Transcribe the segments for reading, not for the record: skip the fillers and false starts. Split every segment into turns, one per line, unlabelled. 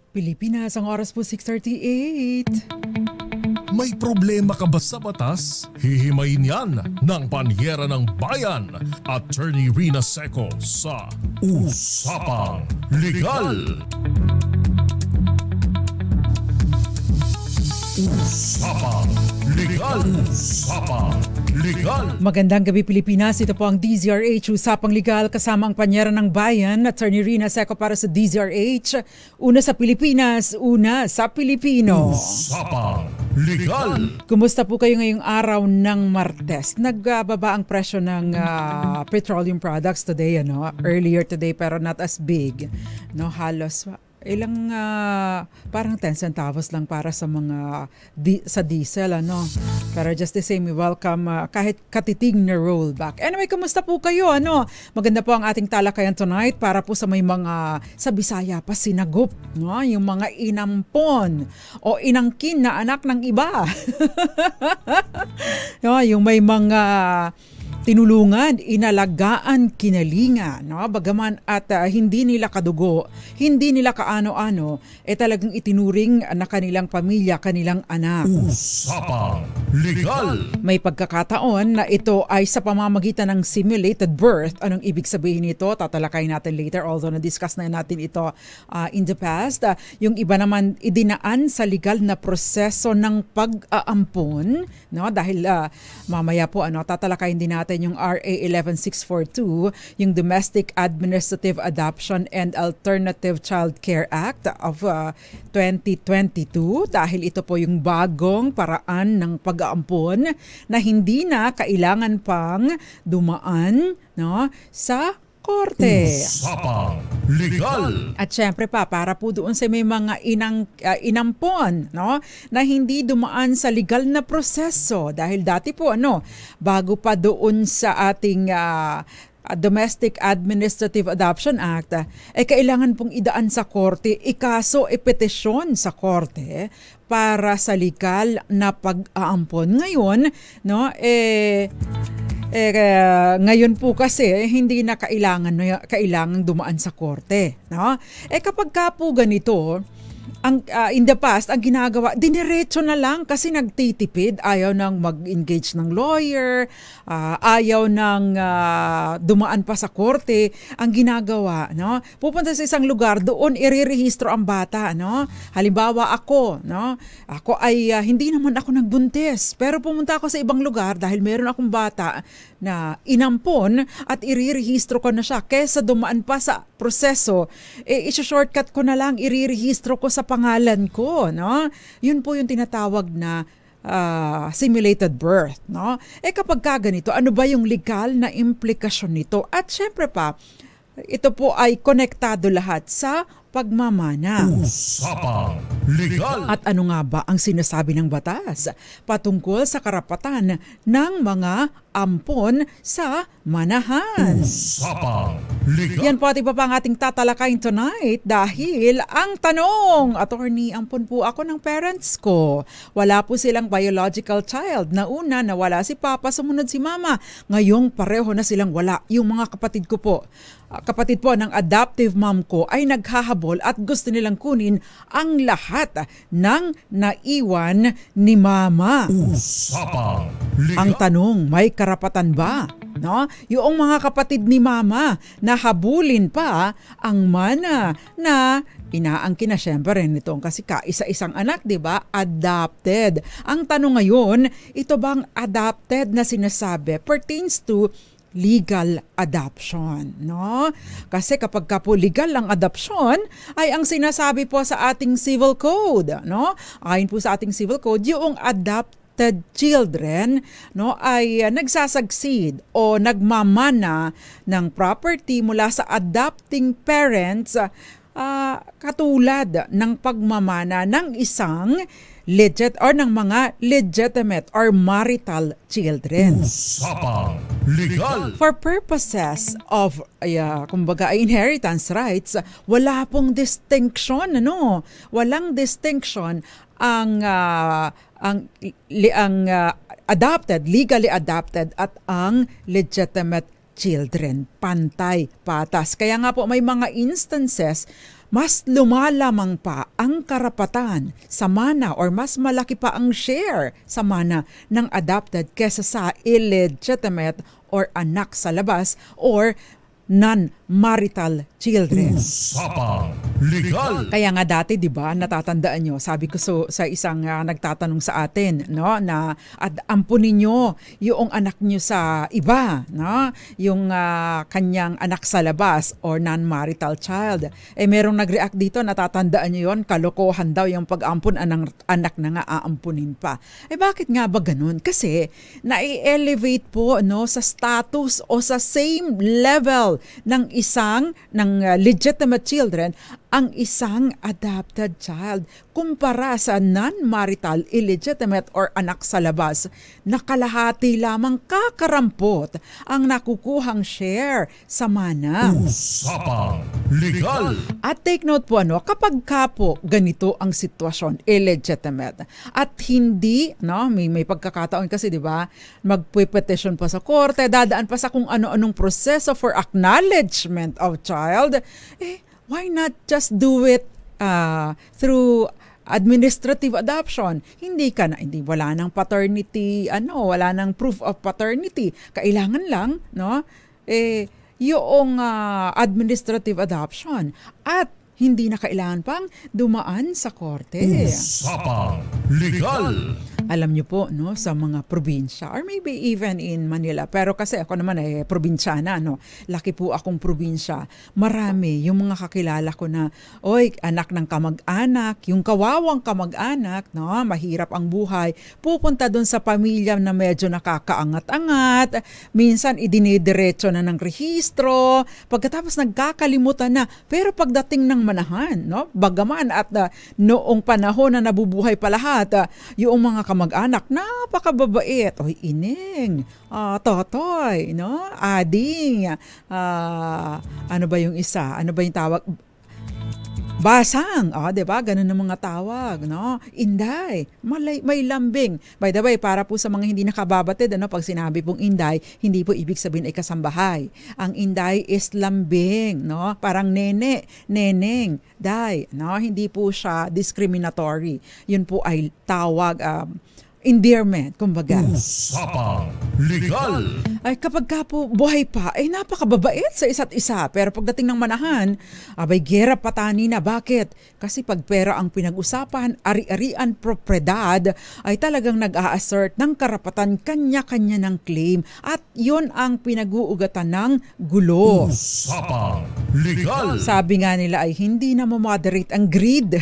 Pilipinas, ang oras po 6:38.
May problema ka ba sa batas? Hihimayin yan ng Panyera ng Bayan, Attorney Rina Seco sa Usapang Legal. Usapang Legal. Usapang Legal.
Magandang gabi Pilipinas, ito po ang DZRH Usapang Legal kasama ang Panyera ng Bayan, Attorney Rina Seco para sa DZRH. Una sa Pilipinas, una sa Pilipino.
Usapang Legal.
Kumusta po kayo ngayong araw ng Martes? Nagbaba ang presyo ng petroleum products today, earlier today pero not as big. Halos ilang parang 10 centavos lang para sa mga sa diesel pero just the same we welcome kahit katitig na rollback. Anyway, kumusta po kayo? Maganda po ang ating talakayan tonight para po sa may mga sa Bisaya pa sinagup, yung mga inampon o inangkin na anak ng iba. Yung may mga tinulungan, inalagaan, kinalinga, bagaman at hindi nila kadugo, hindi nila kaano-ano, talagang itinuring na kanilang pamilya, kanilang anak.
Usapang Legal.
May pagkakataon na ito ay sa pamamagitan ng simulated birth. Anong ibig sabihin nito? Tatalakay natin later, although na-discuss na natin ito in the past. Yung iba naman idinaan sa legal na proseso ng pag-aampon, dahil mamaya po tatalakayin din natin yung RA 11642, yung Domestic Administrative Adoption and Alternative Child Care Act of 2022 dahil ito po yung bagong paraan ng pag-aampon na hindi na kailangan pang dumaan sa korte.
Usapang Legal.
At syempre para po doon sa may mga inampon na hindi dumaan sa legal na proseso dahil dati po bago pa doon sa ating Domestic Administrative Adoption Act kailangan pong idaan sa korte, ikaso petisyon sa korte para sa legal na pag-aampon. Ngayon ngayon po kasi hindi na kailangan dumaan sa korte. Kapag ka po ganito, in the past, ang ginagawa, diniretso na lang kasi nagtitipid, ayaw nang mag-engage ng lawyer, ayaw nang dumaan pa sa korte. Ang ginagawa, pupunta sa isang lugar, doon irirehistro ang bata. Halimbawa ako ay hindi naman ako nagbuntis, pero pumunta ako sa ibang lugar dahil meron akong bata na inampon at irirehistro ko na siya. Kesa dumaan pa sa proseso, isi-shortcut ko na lang, irirehistro ko sa pangalan ko. Yun po yung tinatawag na simulated birth. Kapag ganito, ano ba yung legal na implikasyon nito? At syempre pa, ito po ay konektado lahat sa pagmamana.
Usapang Legal.
At ano nga ba ang sinasabi ng batas patungkol sa karapatan ng mga ampon sa manahan?
Usapang Legal.
Yan po at iba pa ang ating tatalakayin tonight dahil ang tanong, attorney, ampon po ako ng parents ko. Wala po silang biological child. Nauna, nawala si papa, sumunod si mama. Ngayong pareho na silang wala. Yung mga kapatid ko po, kapatid po ng adoptive mom ko ay naghahabol at gusto nilang kunin ang lahat ng naiwan ni mama.
Usapang Legal.
Ang tanong, may karapatan ba? Yung mga kapatid ni mama na habulin pa ang mana na inaangkin na syempre rin itong kasi kaisa-isang anak, di ba? Adopted. Ang tanong ngayon, ito bang adopted na sinasabi pertains to legal adoption, Kasi kapag po legal ang adoption, ay ang sinasabi po sa ating civil code, Ayon po sa ating civil code, yung adopted children, ay nagsasucceed o nagmamana ng property mula sa adopting parents, katulad ng pagmamana ng isang legit or ng mga legitimate or marital children.
Usapang Legal.
For purposes of kumbaga inheritance rights, wala pong distinction, walang distinction ang adopted, legally adopted at ang legitimate children. Pantay, patas. Kaya nga po may mga instances mas lumalamang pa ang karapatan sa mana or mas malaki pa ang share sa mana ng adopted kesa sa illegitimate or anak sa labas or non-marital children.
Usapang Legal.
Kaya nga dati, 'di ba, natatandaan nyo, sabi ko sa isang nagtatanong sa atin, no, na ampunin nyo yung anak nyo sa iba, no, yung kanyang anak sa labas or non-marital child. Merong nag-react dito, natatandaan nyo yon, kalokohan daw yung pag-ampun anak na nga aampunin pa. Bakit nga ba ganun? Kasi na-elevate po, no, sa status o sa same level ng legitimate children ang isang adopted child kumpara sa non-marital, illegitimate or anak sa labas na kalahati lamang kakarampot ang nakukuhang share sa mana.
Usapang Legal.
At take note po, kapag ka po ganito ang sitwasyon, illegitimate, at hindi, may pagkakataon kasi, di ba, magpe-petition pa sa korte, dadaan pa sa kung ano-anong proseso for acknowledgement of child, why not just do it through administrative adoption? Wala nang paternity, wala nang proof of paternity. Kailangan lang, yung administrative adoption. At hindi na kailangan pang dumaan sa korte.
Usapang Legal.
Alam niyo po, sa mga probinsya or maybe even in Manila. Pero kasi ako naman probinsyana, laki po akong probinsya. Marami yung mga kakilala ko na, anak ng kamag-anak, yung kawawang kamag-anak, mahirap ang buhay. Pupunta doon sa pamilya na medyo nakakaangat-angat. Minsan idinidiretso na ng rehistro. Pagkatapos nagkakalimutan na. Pero pagdating ng manahan, bagaman at noong panahon na nabubuhay pa lahat, yung mga kamag-anak, napakababait. Ining, totoy, ading, ano ba yung isa? Ano ba yung tawag? Basang, diba? Ganun ang mga tawag, Inday, may lambing. By the way, para po sa mga hindi nakababatid, pag sinabi pong inday, hindi po ibig sabihin ay kasambahay. Ang inday is lambing, Parang neneng, day, Hindi po siya discriminatory. Yun po ay tawag, endearment, kumbaga.
Usapang Legal.
Kapag ka po buhay pa, napakababait sa isa't isa. Pero pagdating ng manahan, gera patani na. Bakit? Kasi pag pera ang pinag-usapan, ari-arian propriedad, ay talagang nag-a-assert ng karapatan kanya-kanya ng claim. At yun ang pinag-uugatan ng gulo.
Usapang Legal.
Sabi nga nila ay hindi na moderate ang greed.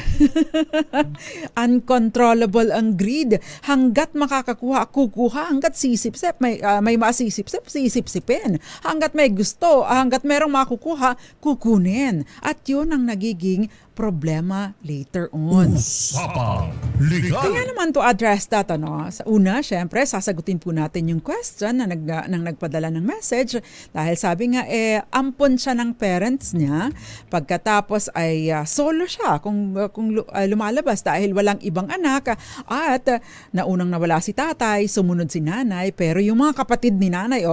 Uncontrollable ang greed. Hanggat makakakuha, kukuha. Hanggat sisip-sip, may masisip-sip, sisip-sipin. Hanggat may gusto, hanggat merong makukuha, kukunin. At yun ang nagiging problema later on.
Usapang Legal.
Kaya naman to address that, sa una, syempre, sasagutin po natin yung question na nagpadala ng message. Dahil sabi nga, ampon siya ng parents niya. Pagkatapos ay solo siya kung lumalabas dahil walang ibang anak. At naunang nawala si tatay, sumunod si nanay. Pero yung mga kapatid ni nanay,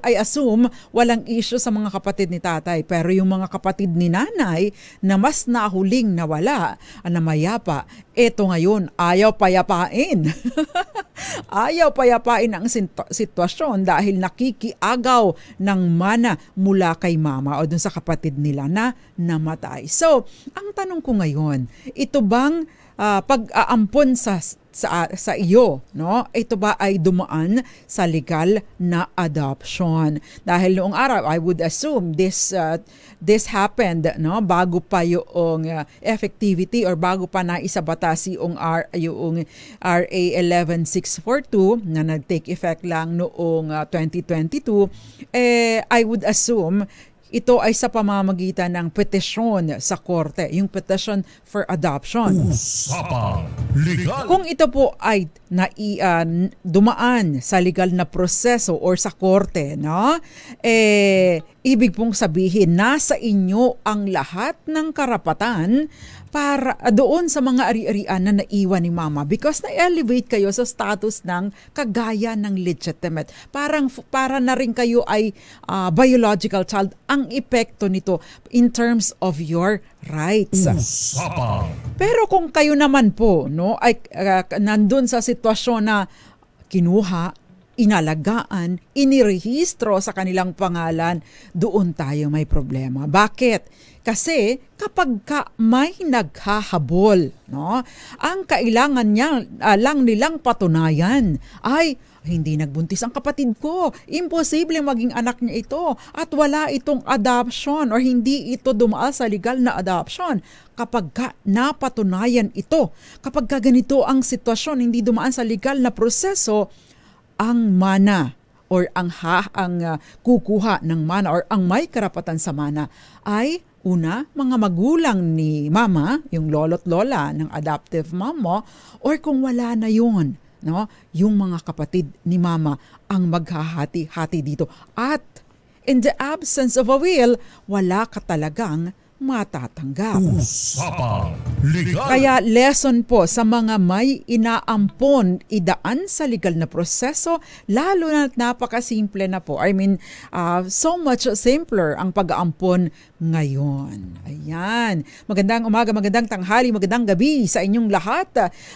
I assume, walang issue sa mga kapatid ni tatay. Pero yung mga kapatid ni nanay na mas huling nawala, na mayapa, eto ngayon, ayaw payapain. Ayaw payapain ang sitwasyon dahil nakikiagaw ng mana mula kay mama o dun sa kapatid nila na namatay. So, ang tanong ko ngayon, ito bang pag-aampon sa iyo, ito ba ay dumaan sa legal na adoption? Dahil noong araw, I would assume this happened, bago pa yung effectivity or bago pa na isabatas yung RA 11642 na nag-take effect lang noong 2022, I would assume ito ay sa pamamagitan ng petisyon sa korte, yung petition for adoption.
Usapang Legal.
Kung ito po ay dumaan sa legal na proseso or sa korte, ibig pong sabihin, nasa inyo ang lahat ng karapatan para doon sa mga ari-arian na naiwan ni mama because na-elevate kayo sa status ng kagaya ng legitimate. Para na rin kayo ay biological child. Ang epekto nito in terms of your rights.
Usapang.
Pero kung kayo naman po ay nandun sa sitwasyon na kinuha, inalagaan, inirehistro sa kanilang pangalan, doon tayo may problema. Bakit? Kasi kapag may naghahabol, ang kailangan niya lang nilang patunayan ay hindi nagbuntis ang kapatid ko. Imposible maging anak niya ito at wala itong adoption or hindi ito dumaan sa legal na adoption. Kapag napatunayan ito, kapag ganito ang sitwasyon, hindi dumaan sa legal na proseso, ang mana or ang kukuha ng mana or ang may karapatan sa mana ay una, mga magulang ni mama, yung lolo't lola ng adoptive mom mo, or kung wala na yun, yung mga kapatid ni mama ang maghahati-hati dito. At in the absence of a will, wala ka talagang matatanggap.
Usapang legal.
Kaya lesson po sa mga may inaampon, idaan sa legal na proseso, lalo na napakasimple na po. I mean, so much simpler ang pag-aampon ngayon. Ayan. Magandang umaga, magandang tanghali, magandang gabi sa inyong lahat.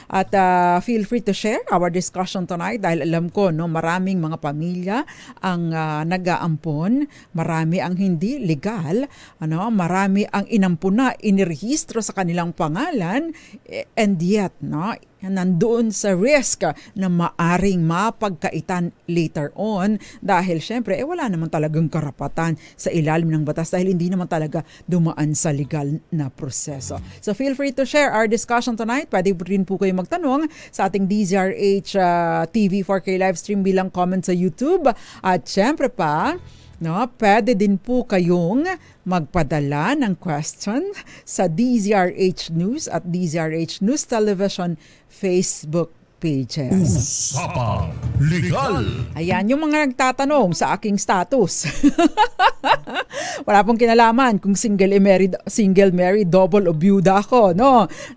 At feel free to share our discussion tonight dahil alam ko maraming mga pamilya ang nag-aampon, marami ang hindi legal, marami ang inampuna, inirehistro sa kanilang pangalan, and yet, nandoon sa risk na maaring mapagkaitan later on dahil syempre, wala naman talagang karapatan sa ilalim ng batas dahil hindi naman talaga dumaan sa legal na proseso. So feel free to share our discussion tonight. Pwede rin po kayo magtanong sa ating DZRH TV 4K live stream bilang comment sa YouTube. At syempre pa, pwede din po kayong magpadala ng question sa DZRH News at DZRH News Television Facebook pages.
Usapang legal.
Ayan, yung mga nagtatanong sa aking status. Wala pong kinalaman kung single married, double o byuda ako,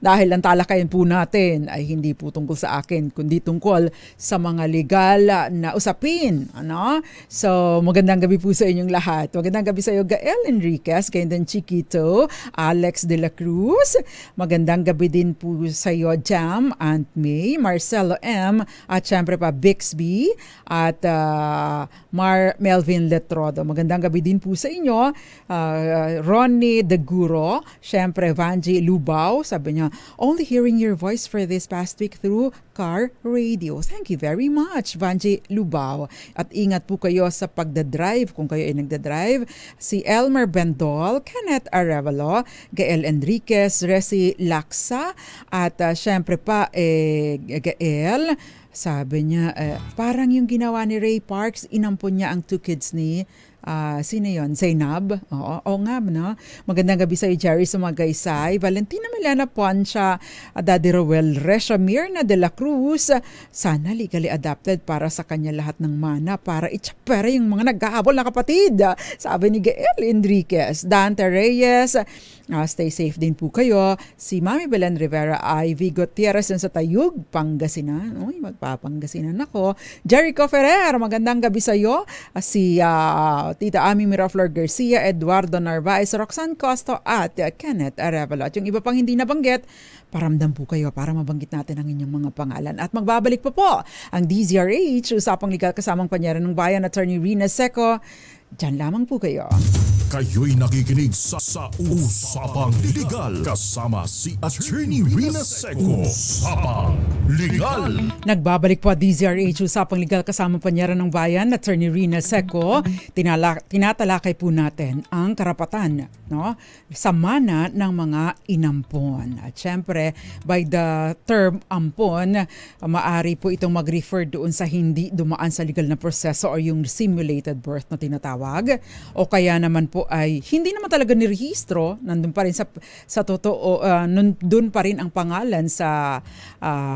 Dahil ang talakayan po natin ay hindi po tungkol sa akin, kundi tungkol sa mga legal na usapin, So, magandang gabi po sa inyong lahat. Magandang gabi sa iyo, Gael Enriquez, kayo din Chiquito, Alex De La Cruz. Magandang gabi din po sa iyo, Jam, Aunt May, Marcelo M, at syempre pa Bixby at Melvin Letrodo. Magandang gabi din po sa inyo, Ronnie De Guro, syempre Vanji Lubao, sabi niya, only hearing your voice for this past week through car radio. Thank you very much, Vanji Lubao. At ingat po kayo sa pagdadrive kung kayo ay nagdadrive. Si Elmer Bendol, Kenneth Arevalo, Gael Enriquez, Resi Laksa, at syempre pa Gael, sabi niya, parang yung ginawa ni Ray Parks, inampon niya ang 2 kids ni sino yun? Zainab? Oo nga, Magandang gabi sa iyo, Jerry Sumagaysay, Valentina Milana Poncha, Daddy Roel Reshamir na De La Cruz. Sana legally adopted para sa kanya lahat ng mana para itsyapera yung mga naghahabol na kapatid. Sabi ni Gael Enriquez. Dante Reyes, stay safe din po kayo. Si Mami Belen Rivera, Ivy Gutierrez sa Tayug, Pangasinan. Uy, magpapangasinan ako. Jericho Ferrer, magandang gabi sa iyo. Si Tita Ami Miraflor Garcia, Eduardo Narvaez, Roxanne Costo at Kenneth Arevalo. At yung iba pang hindi nabanggit, paramdam po kayo para mabanggit natin ang inyong mga pangalan. At magbabalik po ang DZRH, usapang legal kasamang panyaran ng bayan, Attorney Rina Seco. Diyan lamang po kayo.
Kayo'y nakikinig sa Usapang Legal kasama si Attorney Rina Seco. Usapang Legal.
Nagbabalik po DZRH Usapang Legal kasama panyaran ng bayan, Attorney Rina Seco. Tinatalakay po natin ang karapatan sa mana ng mga inampon. At syempre, by the term ampon, maaari po itong mag-refer doon sa hindi dumaan sa legal na proseso o yung simulated birth na tinatawag. O kaya naman po po ay hindi naman talaga nirehistro, nandun pa rin sa totoo, nandun pa rin ang pangalan sa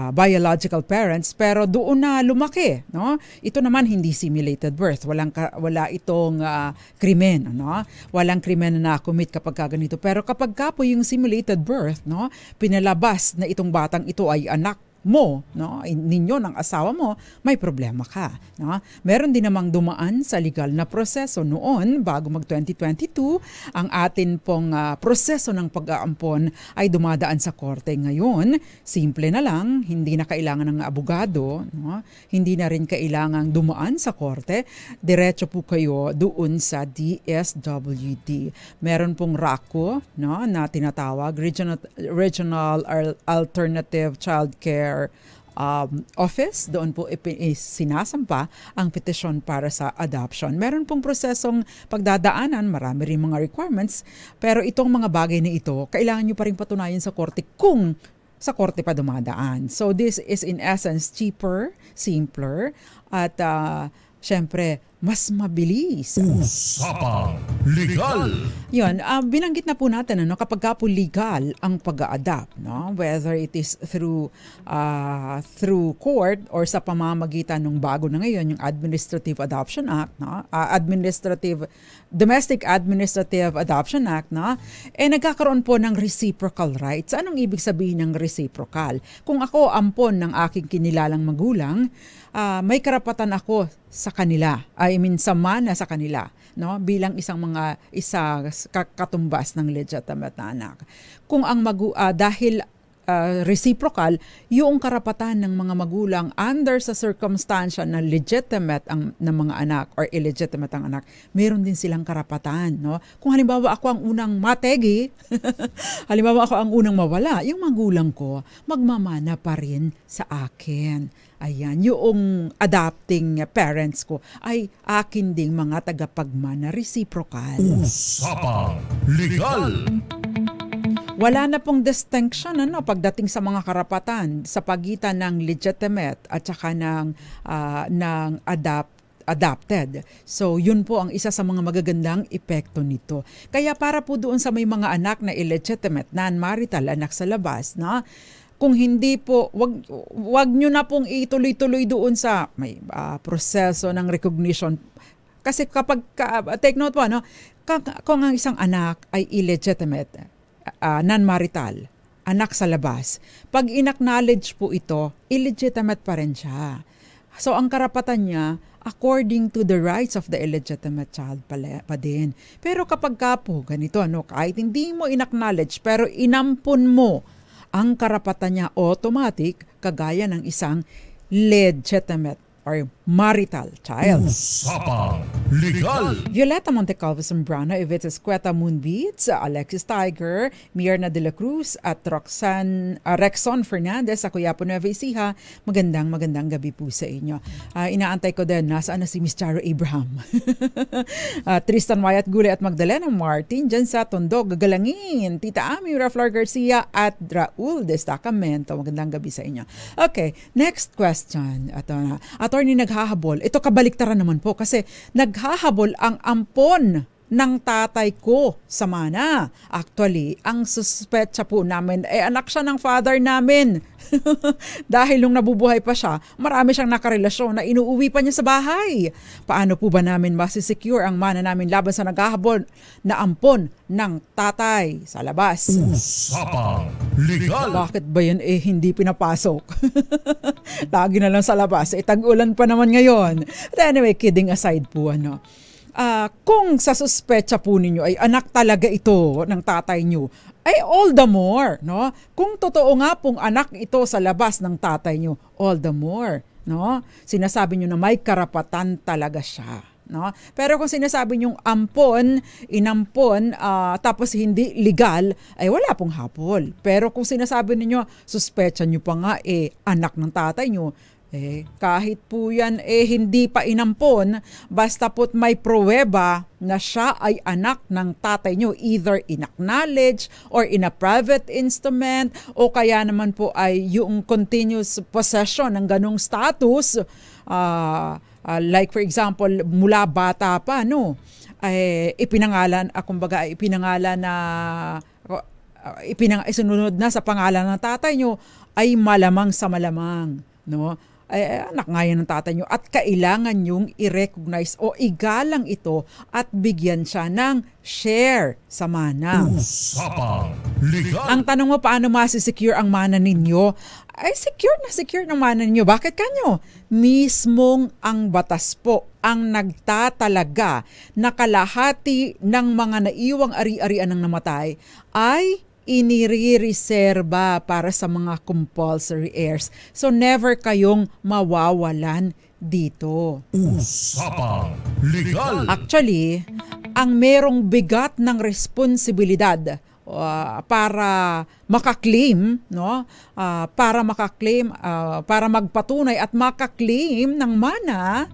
biological parents, pero doon na lumaki, no? Ito naman hindi simulated birth, wala itong krimen, no? Walang krimen na na-commit kapag ganito. Pero kapag ka po yung simulated birth, no, pinalabas na itong batang ito ay anak mo, no, ninyo ng asawa mo, may problema ka, no? Meron din namang dumaan sa legal na proseso noon bago mag 2022, ang atin pong proseso ng pag-aampon ay dumadaan sa korte ngayon. Simple na lang, hindi na kailangan ng abogado, no? Hindi na rin kailangang dumaan sa korte. Diretso po kayo doon sa DSWD. Meron pong RACO, no, na tinatawag Regional Alternative Child Care Office. Doon po sinasampa ang petisyon para sa adoption. Meron pong prosesong pagdadaanan, marami rin mga requirements, pero itong mga bagay na ito, kailangan nyo pa rin patunayan sa korte kung sa korte pa dumadaan. So this is in essence cheaper, simpler, at syempre, mas mabilis.
Usapang Legal!
Yun, binanggit na po natin, kapag ka po legal ang pag-a-adopt, no? Whether it is through court or sa pamamagitan ng bago na ngayon, yung Administrative Adoption Act, no? Domestic Administrative Adoption Act, no? Nagkakaroon po ng reciprocal rights. Anong ibig sabihin ng reciprocal? Kung ako ampon ng aking kinilalang magulang, may karapatan ako sa kanila. Sa mana sa kanila, no? Bilang isa katumbas ng legitimate na anak. Kung ang dahil reciprocal, yung karapatan ng mga magulang under sa circumstansya na legitimate ng mga anak or illegitimate ang anak, meron din silang karapatan, no? Kung halimbawa ako ang unang mategi, halimbawa ako ang unang mawala, yung magulang ko magmamana pa rin sa akin. Ayan, yung adopting parents ko ay akin ding mga tagapagmana, reciprocal.
Usapang Legal!
Wala na pong distinction pagdating sa mga karapatan sa pagitan ng legitimate at saka ng adopted. So, yun po ang isa sa mga magagandang epekto nito. Kaya para po doon sa may mga anak na illegitimate, non-marital, anak sa labas, na kung hindi po, wag nyo na pong ituloy-tuloy doon sa may proseso ng recognition. Kasi kapag, take note po, kung ang isang anak ay illegitimate, non-marital, anak sa labas, pag in-acknowledge po ito, illegitimate pa rin siya. So, ang karapatan niya, according to the rights of the illegitimate child pa din. Pero kapag ka po, ganito, kahit hindi mo in-acknowledge, pero inampun mo, ang karapatan niya automatic, kagaya ng isang legitimate or marital child.
Usapang Legal!
Violeta Montecalvo Zambrano, Evita Escueta Moonbeats, Alexis Tiger, Mierna de la Cruz at Rexon Fernandez sa Quiapo Nueva Ecija. Magandang gabi po sa inyo. Inaantay ko din, nasaan na si Miss Charo Abraham? Tristan Wyatt Gule at Magdalena Martin dyan sa Tondo, gagalangin. Tita Ami, Raflar Garcia at Raul Destacamento. Magandang gabi sa inyo. Okay, next question. Attorney naghahabol. Ito kabaliktaran naman po kasi naghahabol ang ampon ng tatay ko sa mana. Actually, ang suspetsa po namin, anak siya ng father namin. Dahil nung nabubuhay pa siya, marami siyang nakarelasyon na inuuwi pa niya sa bahay. Paano po ba namin masisecure ang mana namin laban sa naghahabol na ampon ng tatay sa labas?
Usapang Legal!
Bakit ba yan hindi pinapasok? Lagi na lang sa labas. Tag-ulan pa naman ngayon. But anyway, kidding aside po, kung sa suspetsa po ninyo ay anak talaga ito ng tatay nyo, ay all the more, no? Kung totoo nga pong anak ito sa labas ng tatay nyo, all the more, no? Sinasabi nyo na may karapatan talaga siya, no? Pero kung sinasabi nyo inampon, tapos hindi legal, ay wala pong hapol. Pero kung sinasabi niyo suspetsa nyo pa nga anak ng tatay nyo, kahit po yan hindi pa inampon, basta po't may pruweba na siya ay anak ng tatay nyo, either in-acknowledge or in a private instrument, o kaya naman po ay yung continuous possession ng ganong status, like for example, mula bata pa, ipinangalan na isunod na sa pangalan ng tatay nyo, ay malamang sa malamang, no? Anak nga yan ng tatay nyo at kailangan nyong i-recognize o igalang ito at bigyan siya ng share sa mana.
Usapang Legal.
Ang tanong mo, paano masisecure ang mana ninyo? Ay, secure ng mana ninyo. Bakit kanyo? Mismong ang batas po ang nagtatalaga na kalahati ng mga naiwang ari-arian ng namatay ay inire-reserba para sa mga compulsory heirs. So never kayong mawawalan dito.
Usapang Legal.
Actually, ang merong bigat ng responsibilidad para makaklaim, no? Para magpatunay at makaklaim ng mana,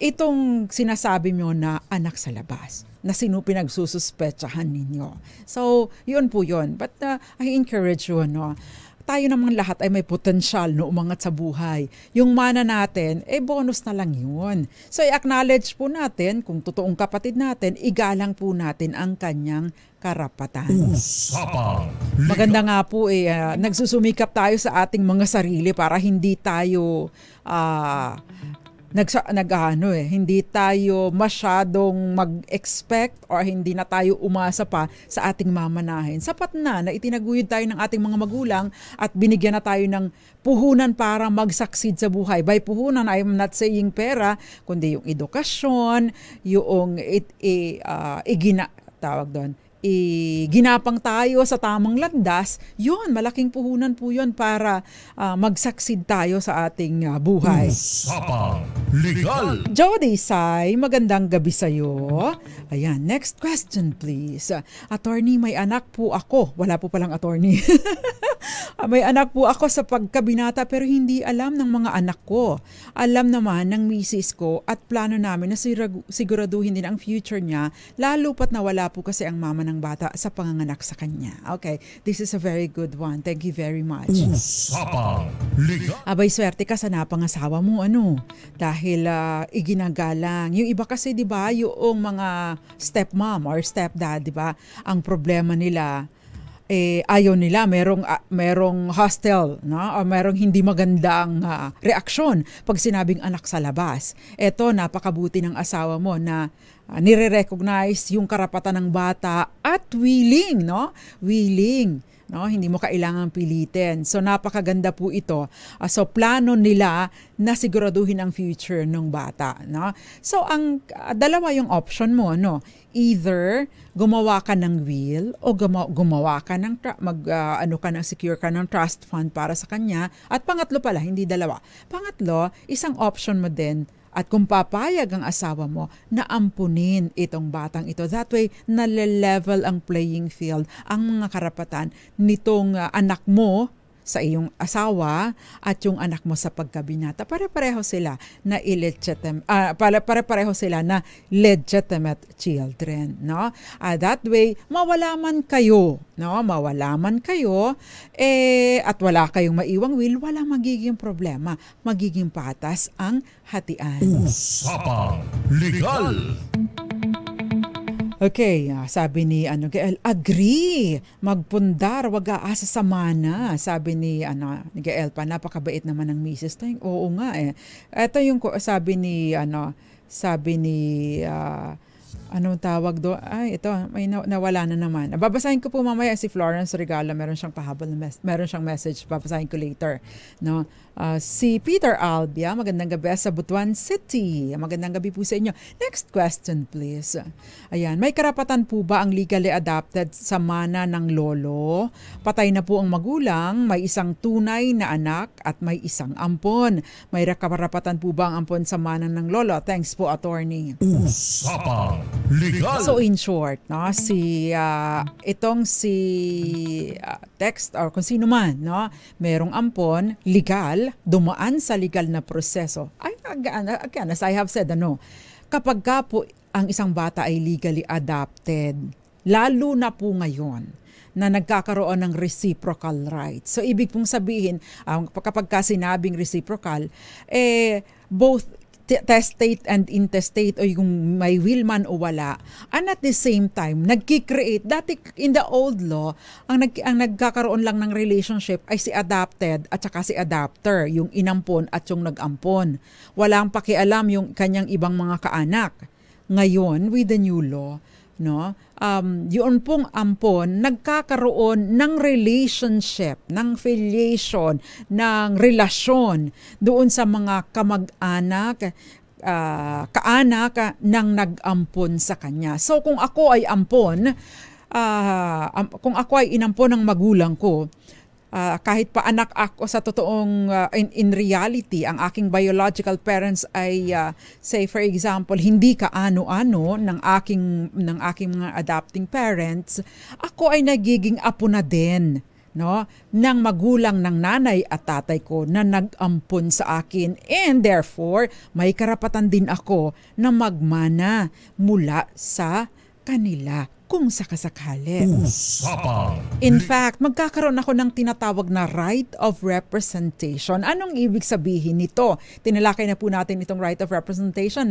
itong sinasabi mo na anak sa labas, na sino pinagsususpetsahan ninyo. So, yun po yun. But I encourage you, no? Tayo namang lahat ay may potensyal no umangat sa buhay. Yung mana natin, bonus na lang yun. So, i-acknowledge po natin, kung totoong kapatid natin, igalang po natin ang kanyang karapatan.
Usapang Legal.
Maganda nga po nagsusumikap tayo sa ating mga sarili para hindi tayo hindi tayo masyadong mag-expect or hindi na tayo umasa pa sa ating mamanahin. Sapat na itinaguyod tayo ng ating mga magulang at binigyan na tayo ng puhunan para mag-succeed sa buhay. By puhunan, I'm not saying pera, kundi yung edukasyon, yung ginapang tayo sa tamang landas, yun, malaking puhunan po yun para mag-succeed tayo sa ating buhay.
Usapang Legal.
Jody Sai, magandang gabi sa'yo. Ayan, next question please. Attorney, may anak po ako. Wala po palang attorney. May anak po ako sa pagkabinata pero hindi alam ng mga anak ko. Alam naman ng misis ko at plano namin na siguraduhin din ang future niya, lalo pat na wala po kasi ang mama ng bata sa panganganak sa kanya. Okay, this is a very good one. Thank you very much.
Usapang Legal.
Abay, swerte ka sa napangasawa mo, dahil iginagalang. Yung iba kasi, di ba, yung mga stepmom or stepdad, di ba, ang problema nila, ayaw nila, merong hostile, no? O merong hindi magandang reaksyon pag sinabing anak sa labas. Eto, napakabuti ng asawa mo na nire-recognize yung karapatan ng bata at willing, no? Willing. No, hindi mo kailangang pilitin. So napakaganda po ito. So plano nila na siguraduhin ang future ng bata, no? So ang dalawa yung option mo, no? Either gumawa ka ng will o gumawa ka ng secure ka ng trust fund para sa kanya. At pangatlo pala, hindi dalawa. Pangatlo, isang option mo din. At kung papayag ang asawa mo na ampunin itong batang ito, that way nale-level ang playing field, ang mga karapatan nitong anak mo sa iyong asawa at yung anak mo sa pagkabinata. Pare-pareho sila na pare-pareho sila na legitimate children, no? That way mawala man kayo, at wala kayong maiwang will, wala magiging problema, magiging patas ang hatian.
Usapang Legal.
Okay, sabi ni Gael, agree. Magpundar, wag aasa sa mana. Sabi ni Gael pa, napakabait naman ng misis. Oo nga eh. Ito yung sabi ni anong tawag do? Ay, ito, may nawala na naman. Babasahin ko po mamaya si Florence Regala, meron siyang pahabol meron siyang message, babasahin ko later, no? Si Peter Albia, magandang gabi sa Butuan City. Magandang gabi po sa inyo. Next question please. Ayan, may karapatan po ba ang legally adopted sa mana ng lolo? Patay na po ang magulang, may isang tunay na anak at may isang ampon. May karapatan po ba ang ampon sa mana ng lolo? Thanks po, attorney.
Usapang Legal.
So in short, no, text or kung sino man, no, merong ampon, legal, dumaan sa legal na proseso. Again, as I have said, kapag ka po ang isang bata ay legally adopted, lalo na po ngayon na nagkakaroon ng reciprocal rights. So ibig pong sabihin, kapag ka sinabing reciprocal, both testate and intestate o yung may will man o wala, and at the same time nagki-create, dati in the old law ang nagkakaroon lang ng relationship ay si adopted at saka si adopter, yung inampon at yung nag-ampon, walang pakialam yung kanyang ibang mga kaanak. Ngayon with the new law, no, yun pong ampon nagkakaroon ng relationship, ng filiation, ng relasyon doon sa mga kamag-anak, kaanak ng nag-ampon sa kanya. So kung ako ay ampon, kung ako ay inampon ng magulang ko, kahit pa anak ako sa totoong in reality, ang aking biological parents ay say for example hindi kaano-ano ng aking mga adopting parents, ako ay nagiging apo na din, no, ng magulang ng nanay at tatay ko na nag-ampon sa akin, and therefore may karapatan din ako na magmana mula sa kanila kung sakasakali. In fact, magkakaroon ako ng tinatawag na right of representation. Anong ibig sabihin nito? Tinalakay na po natin itong right of representation.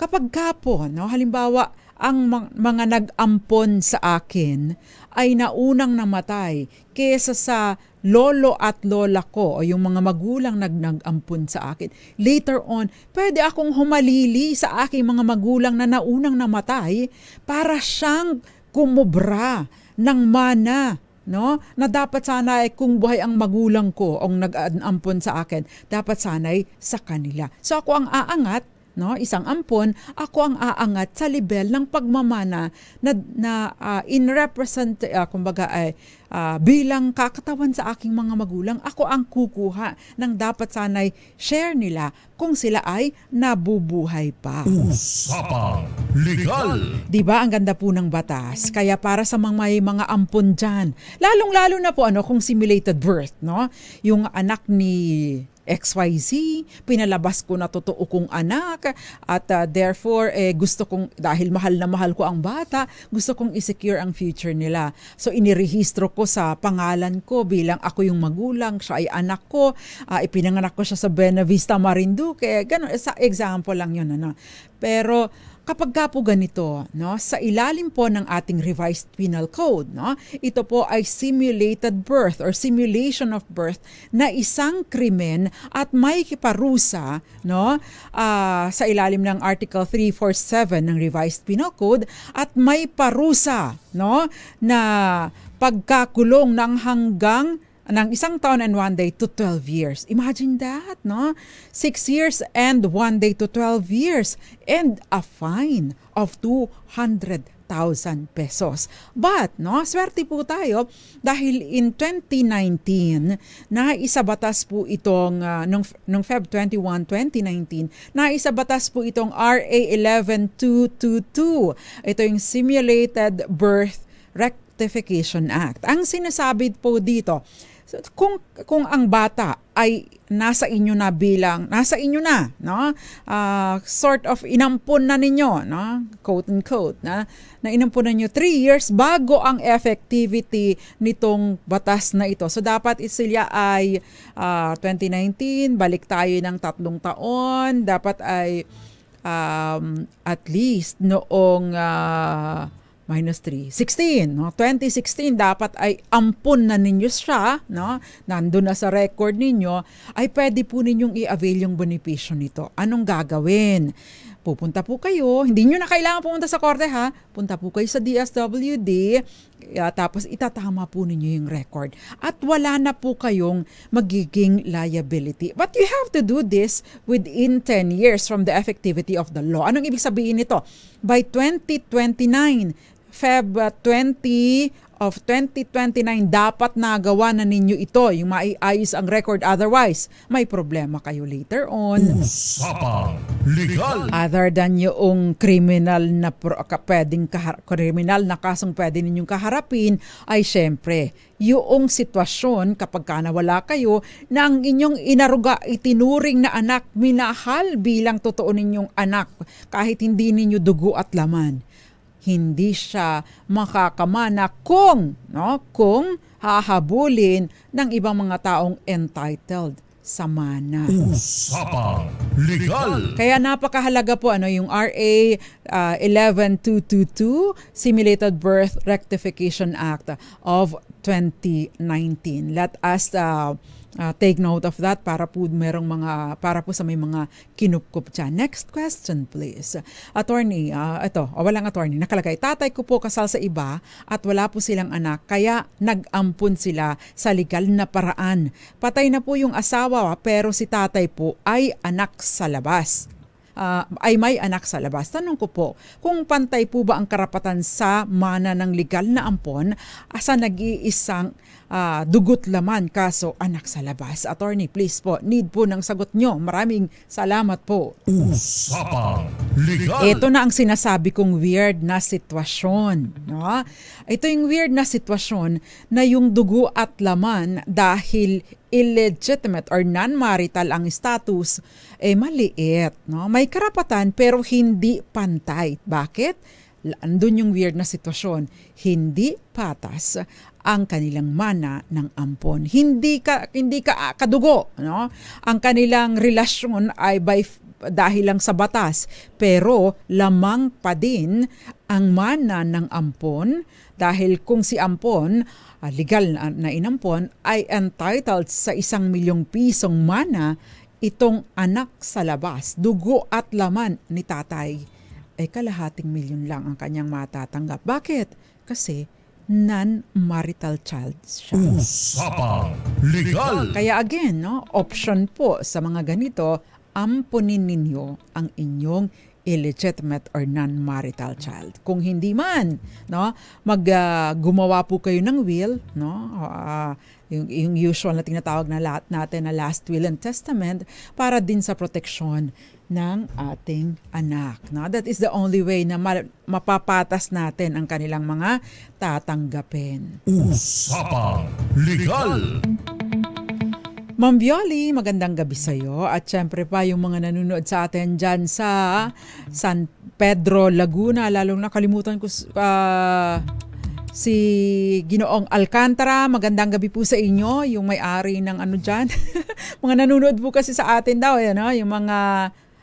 Kapag po, no, halimbawa, ang mga nag-ampon sa akin ay naunang namatay kesa sa lolo at lola ko o yung mga magulang nag-ampon sa akin. Later on, pwede akong humalili sa aking mga magulang na naunang namatay para siyang kumubra ng mana, no? Na dapat sana ay kung buhay ang magulang ko o nag-ampon sa akin, dapat sana'y sa kanila. So ako ang aangat, no, isang ampon, ako ang aangat sa level ng pagmamana na in represent, kumbaga ay bilang kakatawan sa aking mga magulang, ako ang kukuha ng dapat sanay share nila kung sila ay nabubuhay pa.
Usapang Legal!
Diba ang ganda po ng batas? Kaya para sa may mga ampon dyan, lalong-lalo na po kung simulated birth, no? Yung anak ni XYZ, pinalabas ko na totoo kong anak at therefore gusto kong, dahil mahal na mahal ko ang bata, gusto kong i-secure ang future nila. So inirehistro ko sa pangalan ko bilang ako yung magulang, siya ay anak ko, ipinanganak ko siya sa Buena Vista, Marinduque, ganun, sa example lang yun. Pero kapag po ganito, no, sa ilalim po ng ating revised penal code, no, ito po ay simulated birth or simulation of birth na isang krimen at may kiparusa, no, sa ilalim ng Article 347 ng revised penal code, at may parusa, no, na pagkakulong ng hanggang ng 1 taon and 1 day to 12 years. Imagine that, no? 6 years and 1 day to 12 years and a fine of 200,000 pesos. But, no, swerte po tayo dahil in 2019, naisabatas po itong, nung Feb 21, 2019, naisabatas po itong RA 11222. Ito yung Simulated Birth Rectification Act. Ang sinasabi po dito, so, kung ang bata ay nasa inyo na no? Sort of inampun na ninyo, no? Quote unquote, na inampun na ninyo 3 years bago ang effectivity nitong batas na ito. So dapat sila ay 2019, balik tayo ng 3 taon, dapat ay at least noong -3, 16, no? 2016 dapat ay ampun na ninyo siya, no? Nandun na sa record ninyo, ay pwede po ninyong i-avail yung benepisyo nito. Anong gagawin? Pupunta po kayo, hindi nyo na kailangan pumunta sa korte, ha? Punta po kayo sa DSWD, tapos itatama po ninyo yung record. At wala na po kayong magiging liability. But you have to do this within 10 years from the effectivity of the law. Anong ibig sabihin nito? By 2029, Feb 20 of 2029, dapat nagawa na ninyo ito, yung maiayos ang record. Otherwise, may problema kayo later on.
Usapang Legal!
Other than yung criminal na criminal na kasong pwede ninyong kaharapin, ay syempre, yung sitwasyon kapag ka nawala kayo na ang inyong inaruga, itinuring na anak, minahal bilang totoo ninyong anak, kahit hindi ninyo dugo at laman, hindi siya makakamana kung hahabulin ng ibang mga taong entitled sa mana.
Usapang Legal.
Kaya napakahalaga po yung RA 11222, Simulated Birth Rectification Act of 2019. Let us take note of that para po sa may mga kinupkup dyan. Next question please. Attorney, walang attorney. Nakalagay, tatay ko po kasal sa iba at wala po silang anak kaya nag-ampun sila sa legal na paraan. Patay na po yung asawa pero si tatay po ay anak sa labas. May anak sa labas. Tanong ko po, kung pantay po ba ang karapatan sa mana ng legal na ampon sa nag-iisang dugot laman kaso anak sa labas? Attorney, please po, need po ng sagot nyo. Maraming salamat po.
Usapang Legal.
Ito na ang sinasabi kong weird na sitwasyon. No? Ito yung weird na sitwasyon na yung dugo at laman dahil illegitimate or non-marital ang status, maliit. No? May karapatan pero hindi pantay. Bakit? Andun yung weird na sitwasyon. Hindi patas ang kanilang mana ng ampon. Hindi ka kadugo. No? Ang kanilang relasyon ay dahil lang sa batas. Pero lamang pa din ang mana ng ampon dahil kung si ampon legal na inampon ay entitled sa 1 milyong pisong mana, itong anak sa labas, dugo at laman ni tatay, kalahating milyon lang ang kanyang matatanggap. Bakit? Kasi non-marital child siya.
Usapang Legal.
Kaya again, option po sa mga ganito, ampunin ninyo ang inyong illegitimate or non-marital child. Kung hindi man, gumawa po kayo ng will, yung usual na tinatawag na natin na last will and testament para din sa proteksyon ng ating anak. That is the only way na mapapatas natin ang kanilang mga tatanggapin.
Usapang Legal.
Ma'am Violi, magandang gabi sa iyo. At syempre pa yung mga nanonood sa atin dyan sa San Pedro, Laguna. Lalong nakalimutan ko si Ginoong Alcantara. Magandang gabi po sa inyo. Yung may-ari ng dyan. Mga nanonood po kasi sa atin daw. Yung mga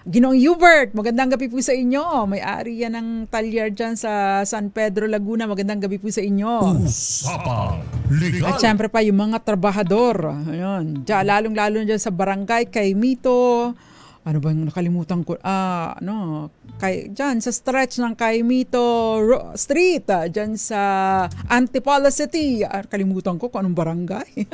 Ginoong Hubert, magandang gabi po sa inyo. May-ari yan ng talyer dyan sa San Pedro, Laguna. Magandang gabi po sa inyo.
Usapang Legal.
At syempre pa yung mga trabahador. Ayun, lalong-lalo dyan sa barangay, kay Mito. Ano ba yung nakalimutan ko? Dyan sa stretch ng Caimito Street, dyan sa Antipolo City. Kalimutan ko kung anong barangay.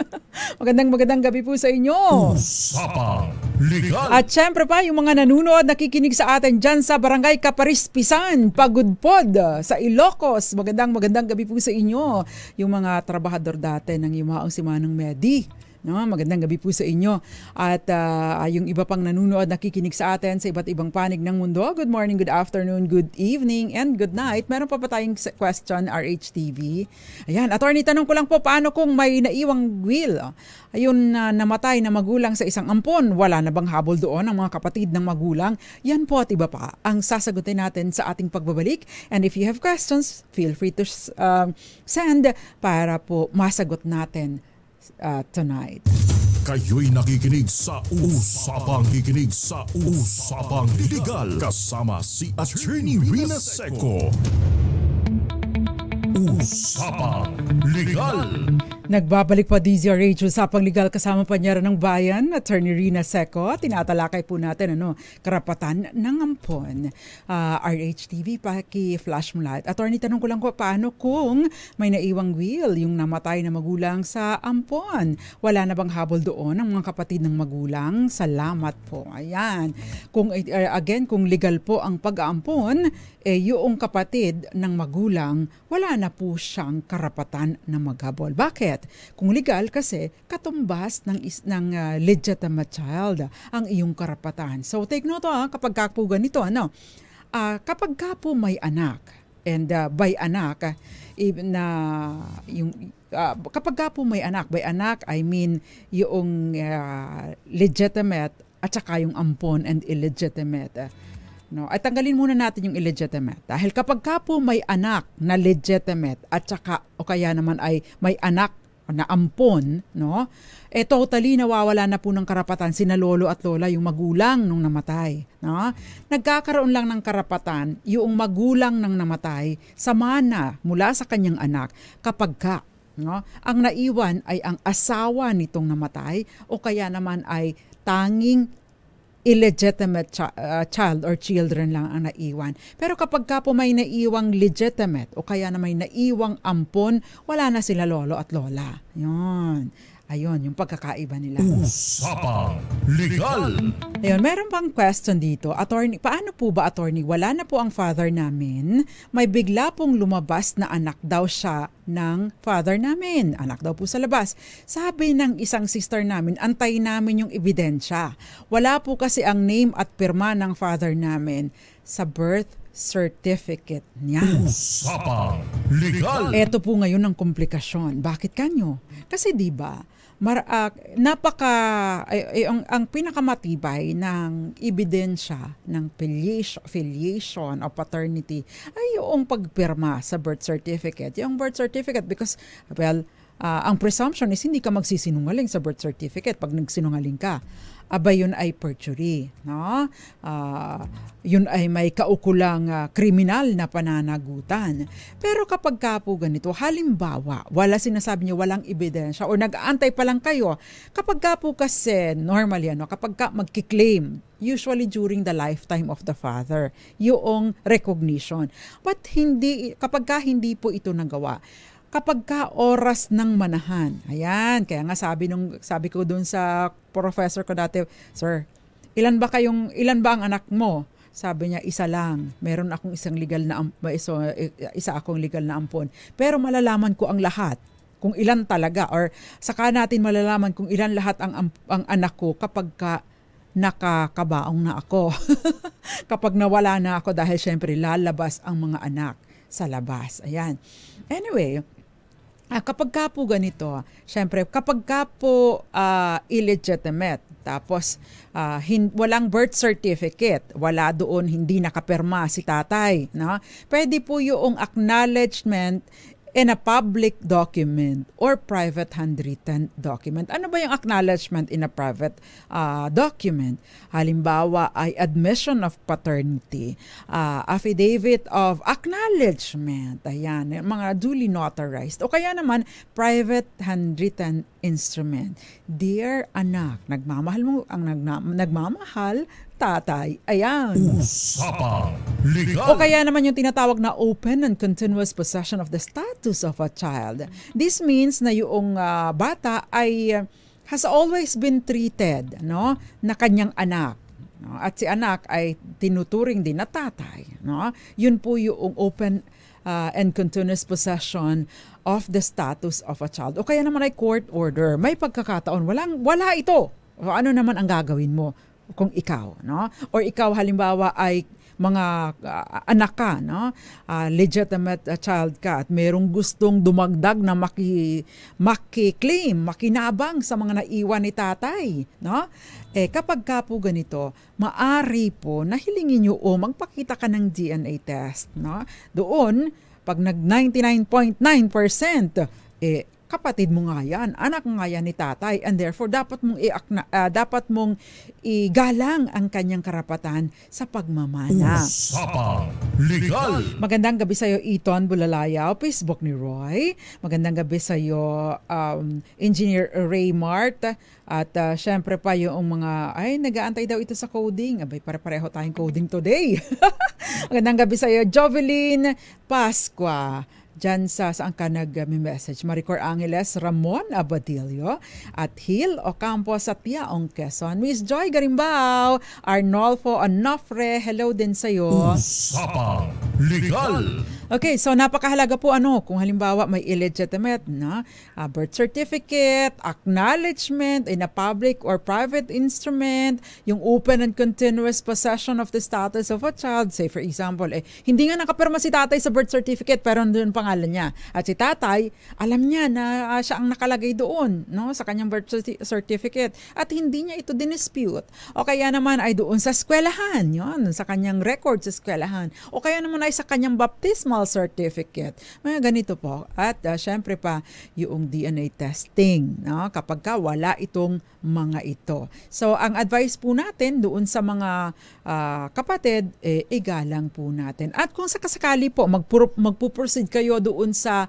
magandang gabi po sa inyo.
Usapang Legal.
At syempre pa, yung mga nanunood, nakikinig sa atin dyan sa Barangay Kaparispisan, Pagudpod, sa Ilocos. Magandang gabi po sa inyo. Yung mga trabahador dati ng Yumaong si Manong Medi. Magandang gabi po sa inyo. At yung iba pang nanunood, nakikinig sa atin sa iba't ibang panig ng mundo. Good morning, good afternoon, good evening, and good night. Meron pa tayong question, RHTV. Ayan, attorney, tanong ko lang po, paano kung may naiwang will? Ayun, namatay na magulang sa isang ampon. Wala na bang habol doon ang mga kapatid ng magulang? Yan po at iba pa ang sasagutin natin sa ating pagbabalik. And if you have questions, feel free to send para po masagot natin tonight.
Kayo'y nakikinig sa Usapang Legal kasama si Attorney Rina Seco. Usapang Legal.
Nagbabalik pa DZRH Usapang Legal kasama panyara ng bayan, Attorney Rina Seco. Tinatalakay po natin karapatan ng ampon. RHTV, paki-flash mo lahat. Attorney, tanong ko lang ko, paano kung may naiwang will yung namatay na magulang sa ampon? Wala na bang habol doon ang mga kapatid ng magulang? Salamat po. Ayan. Kung legal po ang pag-aampon, yung kapatid ng magulang, wala na po siyang karapatan na maghabol. Bakit? Kung legal kasi katumbas ng legitimate child ang iyong karapatan. So take note kapag ka po ganito, kapag ka po may anak, and by anak, kapag ka po may anak, by anak I mean yung legitimate at saka yung ampon and illegitimate. At tanggalin muna natin yung illegitimate. Dahil kapag ka po may anak na legitimate at saka o kaya naman ay may anak na ampon, no? Totally nawawala na po ng karapatan sina lolo at lola, yung magulang nung namatay, no? Nagkakaroon lang ng karapatan yung magulang ng namatay sa mana mula sa kanyang anak kapag no, ang naiwan ay ang asawa nitong namatay o kaya naman ay tanging illegitimate child or children lang ang naiwan. Pero kapag po may naiwang legitimate o kaya na may naiwang ampon, wala na sila lolo at lola. Yun. Ayun, yung pagkakaiba nila.
Usapang Legal.
Ayun, meron pang question dito. Attorney, paano po ba, attorney? Wala na po ang father namin. May bigla pong lumabas na anak daw siya ng father namin. Anak daw po sa labas. Sabi ng isang sister namin, antay namin yung ebidensya. Wala po kasi ang name at pirma ng father namin sa birth certificate niya.
Usapang Legal.
Ito po ngayon ang komplikasyon. Bakit kanyo? Kasi 'di ba, ang pinakamatibay ng ebidensya ng filiation o paternity ay yung pagpirma sa birth certificate. Yung birth certificate because, well, ang presumption is hindi ka magsisinungaling sa birth certificate pag nagsinungaling ka. Aba yun ay perjury, no? Yun ay may kaukulang kriminal na pananagutan. Pero kapag ka po ganito, halimbawa, sinasabi niyo walang ebidensya o nag-aantay pa lang kayo, kapag ka po kasi normally, kapag ka magkiklaim, usually during the lifetime of the father, yung recognition. But kapag ka hindi po ito nagawa, kapag ka oras ng manahan. Ayan, kaya nga sabi ko doon sa professor ko dati, "Sir, ilan ba ang anak mo?" Sabi niya, "Isa lang. Meron akong isa akong legal na ampon. Pero malalaman ko ang lahat kung ilan talaga or saka natin malalaman kung ilan lahat ang anak ko kapag ka nakakabaong na ako." Kapag nawala na ako dahil syempre lalabas ang mga anak sa labas. Ayan. Anyway, kapag ka po ganito, syempre kapag ka po illegitimate, tapos walang birth certificate, wala doon, hindi nakapirma si tatay, no? Pwede po yung acknowledgement in a public document or private handwritten document. Ano ba yung acknowledgement in a private document? Halimbawa ay admission of paternity, affidavit of acknowledgement, ayan, mga duly notarized. O kaya naman, private handwritten instrument. Dear anak, nagmamahal mo ang nagmamahal, tatay. Ayan.
Usapang Legal.
O kaya naman yung tinatawag na open and continuous possession of the status of a child. This means na yung bata ay has always been treated, no, na kanyang anak. No? At si anak ay tinuturing din na tatay. No? Yun po yung open and continuous possession of the status of a child. O kaya naman ay court order. May pagkakataon, wala ito. O ano naman ang gagawin mo kung ikaw, no? Or ikaw halimbawa ay mga anak ka, no? Legitimate child ka at merong gustong dumagdag na maki-claim, makinabang sa mga naiwan ni tatay, no? Kapag ka po ganito, maari po na hilingin nyo o magpakita ka ng DNA test, no? Doon, pag nag 99.9%, kapatid mo nga yan, anak nga yan ni tatay, and therefore dapat mong igalang ang kanyang karapatan sa pagmamana.
Usapang Legal.
Magandang gabi sa iyo, Eton Bulalayaw, Facebook ni Roy. Magandang gabi sa iyo, Engineer Ray Mart. At syempre pa yung mga, nag-aantay daw ito sa coding. Abay, pare-pareho tayong coding today. Magandang gabi sa iyo, Jovelyn Pasqua. Diyan saan ka nag-message? Maricor Angeles, Ramon Abadillo, at Hill Ocampo sa Tiaong, Quezon. Miss Joy Garimbao, Arnolfo Onofre, hello din sa'yo.
Usapang Legal.
Okay, so napakahalaga po kung halimbawa may illegitimate na birth certificate, acknowledgement in a public or private instrument, yung open and continuous possession of the status of a child. Say for example, hindi nga nakapirma si tatay sa birth certificate pero nandun pangalan niya. At si tatay, alam niya na siya ang nakalagay doon, no, sa kanyang birth certificate at hindi niya ito dinispute. O kaya naman ay doon sa eskwelahan, yun, sa kanyang record sa eskwelahan. O kaya naman ay sa kanyang baptismal original certificate. Mga ganito po. At syempre pa yung DNA testing, no? Kapag wala itong mga ito. So ang advice po natin doon sa mga kapatid, igalang po natin. At kung sakasakali po magpuproceed kayo doon sa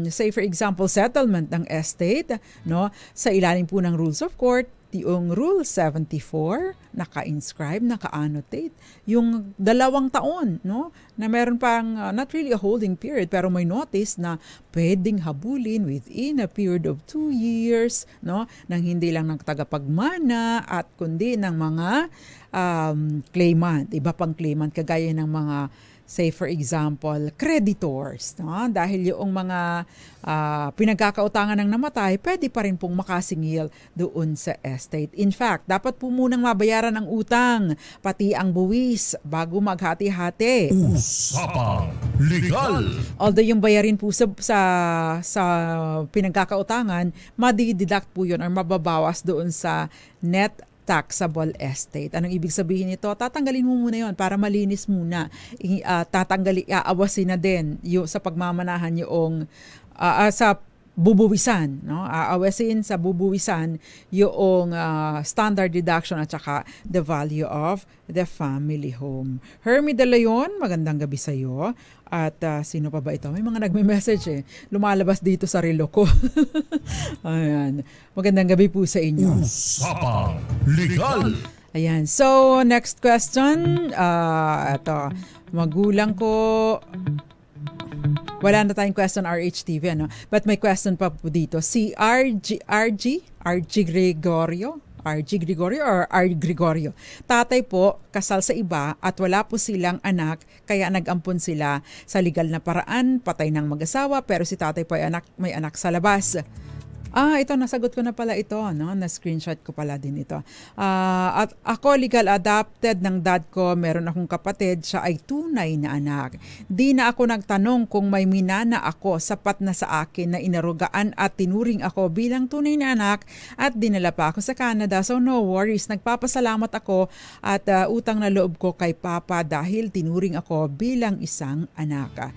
say for example settlement ng estate, no, sa ilalim po ng rules of court, yung Rule 74, naka-inscribe, naka-annotate, yung 2 taon, no, na meron pang not really a holding period pero may notice na pwedeng habulin within a period of 2 years, no, nang hindi lang ng tagapagmana at kundi ng mga claimant, iba pang claimant kagaya ng mga say for example, creditors, no? Dahil yung mga pinagkakautangan ng namatay, pwede pa rin pong makasingil doon sa estate. In fact, dapat po munang mabayaran ang utang, pati ang buwis, bago maghati-hati.
Usapang Legal!
Although yung bayarin po sa pinagkakautangan, madideduct po yun or mababawas doon sa net taxable estate. Anong ibig sabihin nito? Tatanggalin mo muna yon para malinis muna. Aawasin na din yung sa pagmamanahan yung sa bubuwisan, no? Aawasin sa bubuwisan yung standard deduction at saka the value of the family home. Hermie De Leon, magandang gabi sa iyo. At sino pa ba ito? May mga nagme-message lumalabas dito sa relo ko. Ayan. Magandang gabi po sa inyo.
Usapang Legal!
Ayan. So, next question. Ito. Magulang ko. Wala na tayong question RHTV, ano? But may question pa po dito. Si RG Gregorio or R. Gregorio. Tatay po, kasal sa iba at wala po silang anak, kaya nag-ampon sila sa legal na paraan, patay ng mag-asawa, pero si tatay po ay may anak sa labas. Ito, nasagot ko na pala ito, no? Na-screenshot ko pala din ito. At ako, legal adopted ng dad ko, meron akong kapatid, siya ay tunay na anak. Di na ako nagtanong kung may minana ako, sapat na sa akin na inarugaan at tinuring ako bilang tunay na anak at dinala pa ako sa Canada. So no worries, nagpapasalamat ako at utang na loob ko kay Papa dahil tinuring ako bilang isang anak.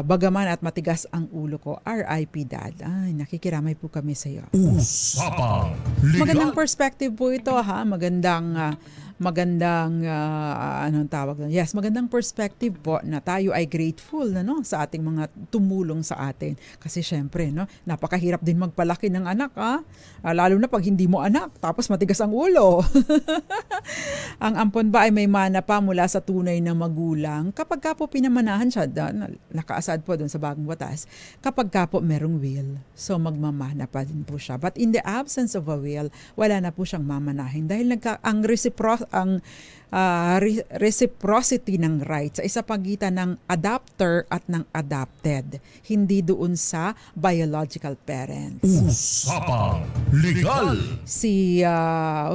Bagaman at matigas ang ulo ko, R.I.P. Dad. Ay, nakikiramay po kami sa iyo.
Usapang Legal!
Magandang perspective po ito, ha? Magandang anong tawag doon? Yes, magandang perspective po na tayo ay grateful no, sa ating mga tumulong sa atin. Kasi syempre, no, napakahirap din magpalaki ng anak, ha? Lalo na pag hindi mo anak, tapos matigas ang ulo. Ang ampon ba ay may mana pa mula sa tunay na magulang? Kapag ka po pinamanahan siya, nakaasad po doon sa bagong batas, kapag ka po merong will, so magmamana pa din po siya. But in the absence of a will, wala na po siyang mamanahin dahil ang reciprocity ng rights sa isa pagitan ng adopter at ng adopted, hindi doon sa biological parents.
Usapang Legal!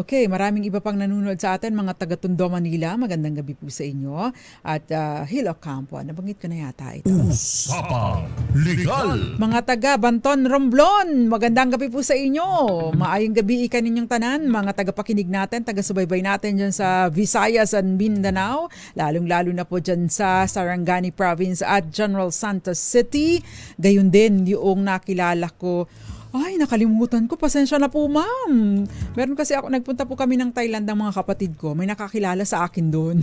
Okay, maraming iba pang nanonood sa atin, mga taga Tondo, Manila. Magandang gabi po sa inyo. At Hilo Campo, nabanggit ko na yata ito.
Usapang Legal!
Mga taga Banton, Romblon, magandang gabi po sa inyo. Maayong gabi ikaninyong tanan, mga tagapakinig natin, taga-subaybay natin dyan sa Visayas and Mindanao, lalong-lalo na po dyan sa Sarangani Province at General Santos City. Gayun din yung nakilala ko. Ay, nakalimutan ko. Pasensya na po, ma'am. Meron kasi ako, nagpunta po kami ng Thailand ng mga kapatid ko. May nakakilala sa akin doon.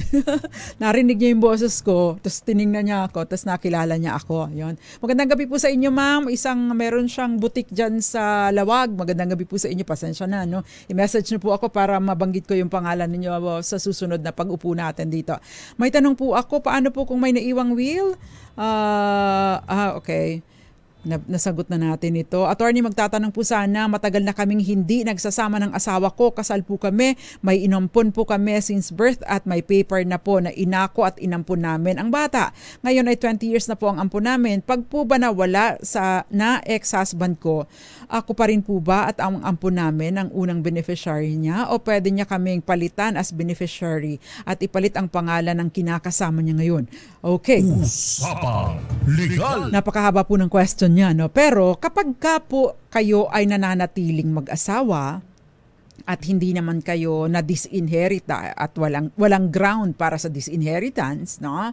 Narinig niya yung boses ko, tapos tiningnan niya ako, tapos nakilala niya ako. Yun. Magandang gabi po sa inyo, ma'am. Meron siyang boutique dyan sa Lawag. Magandang gabi po sa inyo. Pasensya na, no? I-message niyo po ako para mabanggit ko yung pangalan ninyo sa susunod na pag-upo natin dito. May tanong po ako, paano po kung may naiwang will? Okay. Nasagot na natin ito. Attorney, magtatanong po sana, matagal na kaming hindi nagsasama ng asawa ko. Kasal po kami, may inampon po kami since birth at may paper na po na inako at inampon namin ang bata. Ngayon ay 20 years na po ang ampon namin. Pag po ba nawala na ex-husband ko, ako pa rin po ba at ang ampon namin ang unang beneficiary niya o pwede niya kaming palitan as beneficiary at ipalit ang pangalan ng kinakasama niya ngayon? Okay.
Usapang Legal!
Napakahaba po ng question niya, no? Pero kapag ka po kayo ay nananatiling mag-asawa at hindi naman kayo na disinherit at walang ground para sa disinheritance, no?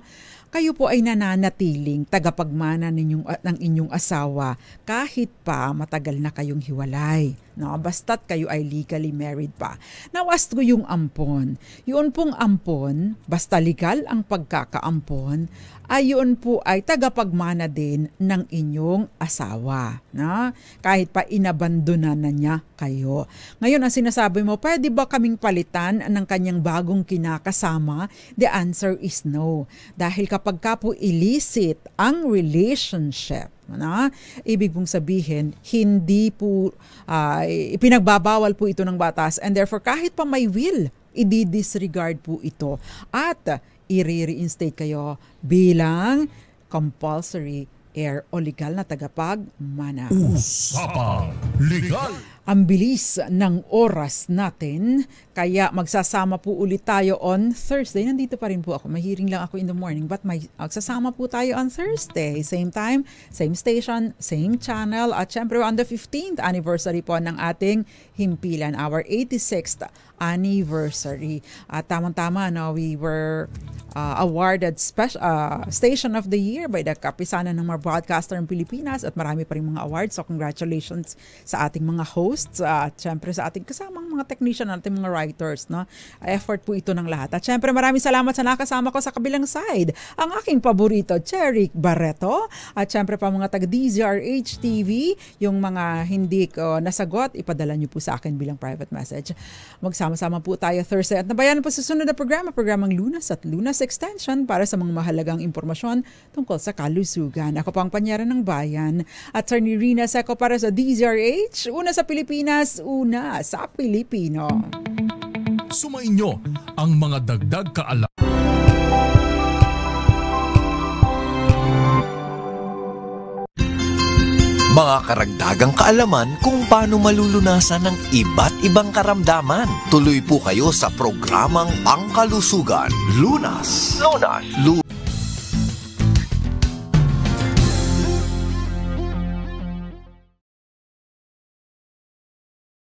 kayo po ay nananatiling tagapagmana ng inyong asawa kahit pa matagal na kayong hiwalay. No, basta't kayo ay legally married pa. Now, as to yung ampon, yun pong ampon, basta legal ang pagkakaampon, ay yun po ay tagapagmana din ng inyong asawa. No? Kahit pa inabandonan na niya kayo. Ngayon, ang sinasabi mo, pwede ba kaming palitan ng kanyang bagong kinakasama? The answer is no. Dahil kapag ka po illicit ang relationship, ibig pong sabihin, hindi po ipinagbabawal po ito ng batas, and therefore kahit pa may will, i-disregard po ito at i-reinstate kayo bilang compulsory heir o legal na tagapagmana.
Usapang Legal!
Ang bilis ng oras natin, kaya magsasama po ulit tayo on Thursday. Nandito pa rin po ako. Mahiring lang ako in the morning, but magsasama po tayo on Thursday. Same time, same station, same channel. At syempre on the 15th anniversary po ng ating himpilan, our 86th anniversary. At tamang-tama, no, we were awarded Station of the Year by the Kapisanan ng mga broadcaster ng Pilipinas at marami pa rin mga awards. So congratulations sa ating mga hosts at syempre sa ating kasamang mga technician at ating mga writers. No? Effort po ito ng lahat. At syempre maraming salamat sa nakasama ko sa kabilang side. Ang aking paborito, Cherick Barreto. At syempre pa mga taga-DZRH TV, yung mga hindi ko nasagot, ipadala nyo po sa akin bilang private message. Magsama-sama po tayo Thursday. At nabayanan po sa sunod na programang Lunas at Lunas Extension para sa mga mahalagang impormasyon tungkol sa kalusugan. Ako po ang panyera ng bayan, Attorney Rina Seco para sa DZRH. Una sa Pilipinas, una sa Pilipino.
Sumainyo ang mga dagdag kaalaman.
Mga karagdagang kaalaman kung paano malulunasan ng iba't ibang karamdaman. Tuloy po kayo sa programang Pangkalusugan, Lunas.